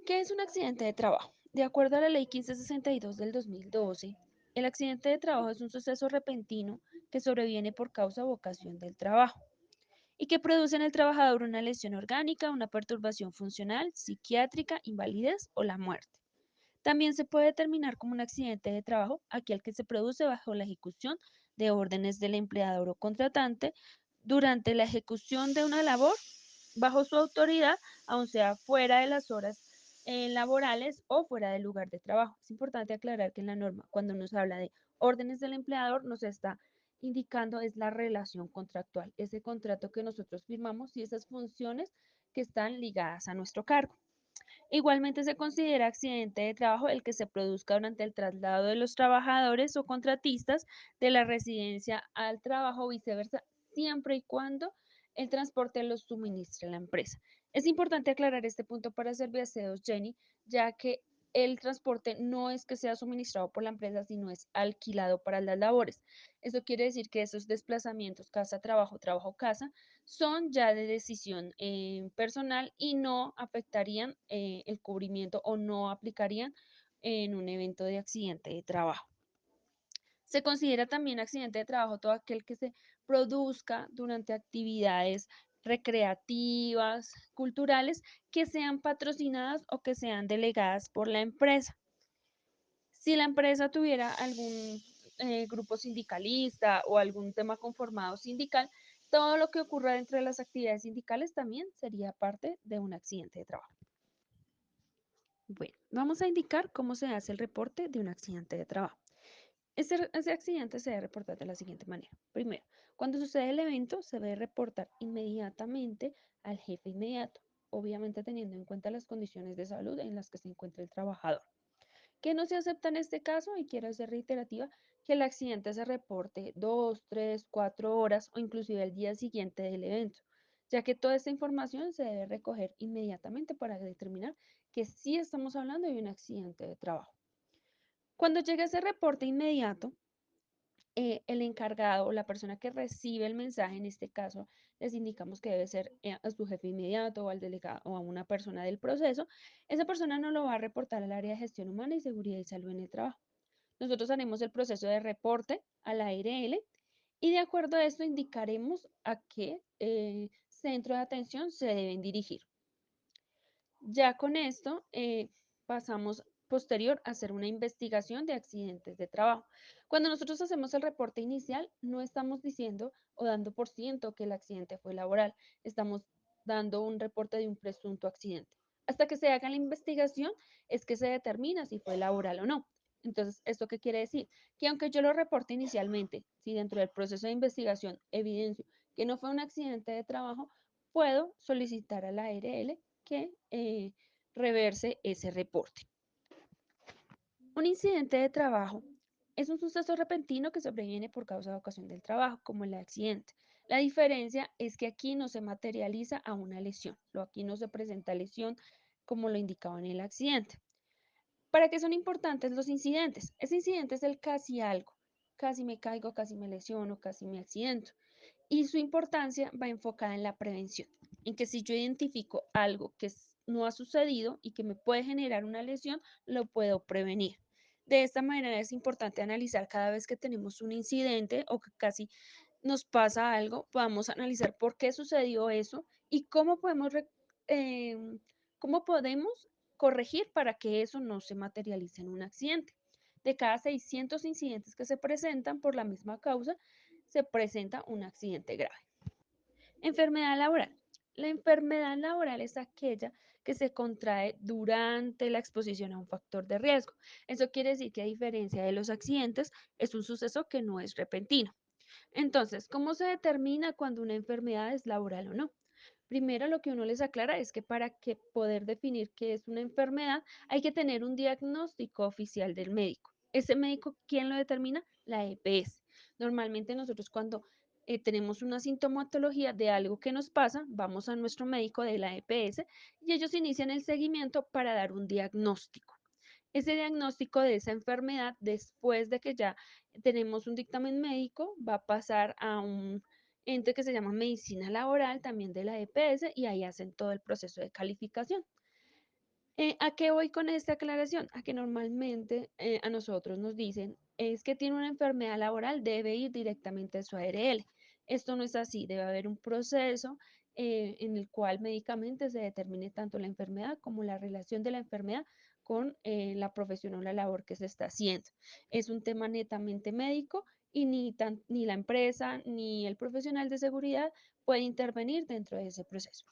¿Qué es un accidente de trabajo? De acuerdo a la Ley 1562 del 2012, el accidente de trabajo es un suceso repentino que sobreviene por causa o ocasión del trabajo y que produce en el trabajador una lesión orgánica, una perturbación funcional, psiquiátrica, invalidez o la muerte. También se puede determinar como un accidente de trabajo aquel que se produce bajo la ejecución de órdenes del empleador o contratante durante la ejecución de una labor bajo su autoridad, aun sea fuera de las horas laborales o fuera del lugar de trabajo. Es importante aclarar que en la norma, cuando nos habla de órdenes del empleador, nos está indicando es la relación contractual, ese contrato que nosotros firmamos y esas funciones que están ligadas a nuestro cargo. Igualmente se considera accidente de trabajo el que se produzca durante el traslado de los trabajadores o contratistas de la residencia al trabajo o viceversa, siempre y cuando el transporte los suministre la empresa. Es importante aclarar este punto para Serviaceos, Jenny, ya que el transporte no es que sea suministrado por la empresa, sino es alquilado para las labores. Eso quiere decir que esos desplazamientos casa-trabajo, trabajo-casa, son ya de decisión personal y no afectarían el cubrimiento o no aplicarían en un evento de accidente de trabajo. Se considera también accidente de trabajo todo aquel que se produzca durante actividades recreativas, culturales, que sean patrocinadas o que sean delegadas por la empresa. Si la empresa tuviera algún grupo sindicalista o algún tema conformado sindical, todo lo que ocurra dentro de las actividades sindicales también sería parte de un accidente de trabajo. Bueno, vamos a indicar cómo se hace el reporte de un accidente de trabajo. Ese accidente se debe reportar de la siguiente manera. Primero, cuando sucede el evento, se debe reportar inmediatamente al jefe inmediato, obviamente teniendo en cuenta las condiciones de salud en las que se encuentra el trabajador. ¿Qué no se acepta en este caso? Y quiero ser reiterativa, que el accidente se reporte 2, 3, 4 horas o inclusive el día siguiente del evento, ya que toda esta información se debe recoger inmediatamente para determinar que sí estamos hablando de un accidente de trabajo. Cuando llega ese reporte inmediato, el encargado o la persona que recibe el mensaje, en este caso, les indicamos que debe ser a su jefe inmediato o al delegado o a una persona del proceso, esa persona no lo va a reportar al área de gestión humana y seguridad y salud en el trabajo. Nosotros haremos el proceso de reporte a la ARL y de acuerdo a esto indicaremos a qué centro de atención se deben dirigir. Ya con esto pasamos posterior a hacer una investigación de accidentes de trabajo. Cuando nosotros hacemos el reporte inicial, no estamos diciendo o dando por ciento que el accidente fue laboral, estamos dando un reporte de un presunto accidente. Hasta que se haga la investigación es que se determina si fue laboral o no. Entonces, ¿esto qué quiere decir? Que aunque yo lo reporte inicialmente, si dentro del proceso de investigación evidencio que no fue un accidente de trabajo, puedo solicitar a la ARL que reverse ese reporte. Un incidente de trabajo es un suceso repentino que sobreviene por causa de ocasión del trabajo, como el accidente. La diferencia es que aquí no se materializa a una lesión, aquí no se presenta lesión como lo indicaba en el accidente. ¿Para qué son importantes los incidentes? Ese incidente es el casi algo, casi me caigo, casi me lesiono, casi me accidento. Y su importancia va enfocada en la prevención, en que si yo identifico algo que no ha sucedido y que me puede generar una lesión, lo puedo prevenir. De esta manera es importante analizar cada vez que tenemos un incidente o que casi nos pasa algo, vamos a analizar por qué sucedió eso y cómo podemos corregir para que eso no se materialice en un accidente. De cada 600 incidentes que se presentan por la misma causa, se presenta un accidente grave. Enfermedad laboral. La enfermedad laboral es aquella que se contrae durante la exposición a un factor de riesgo. Eso quiere decir que a diferencia de los accidentes, es un suceso que no es repentino. Entonces, ¿cómo se determina cuando una enfermedad es laboral o no? Primero, lo que uno les aclara es que para que poder definir qué es una enfermedad, hay que tener un diagnóstico oficial del médico. Ese médico, ¿quién lo determina? La EPS. Normalmente nosotros cuando tenemos una sintomatología de algo que nos pasa, vamos a nuestro médico de la EPS y ellos inician el seguimiento para dar un diagnóstico. Ese diagnóstico de esa enfermedad, después de que ya tenemos un dictamen médico, va a pasar a un ente que se llama medicina laboral, también de la EPS, y ahí hacen todo el proceso de calificación. ¿A qué voy con esta aclaración? A que normalmente a nosotros nos dicen, es que tiene una enfermedad laboral, debe ir directamente a su ARL. Esto no es así, debe haber un proceso en el cual médicamente se determine tanto la enfermedad como la relación de la enfermedad con la profesión o la labor que se está haciendo. Es un tema netamente médico y ni la empresa ni el profesional de seguridad puede intervenir dentro de ese proceso.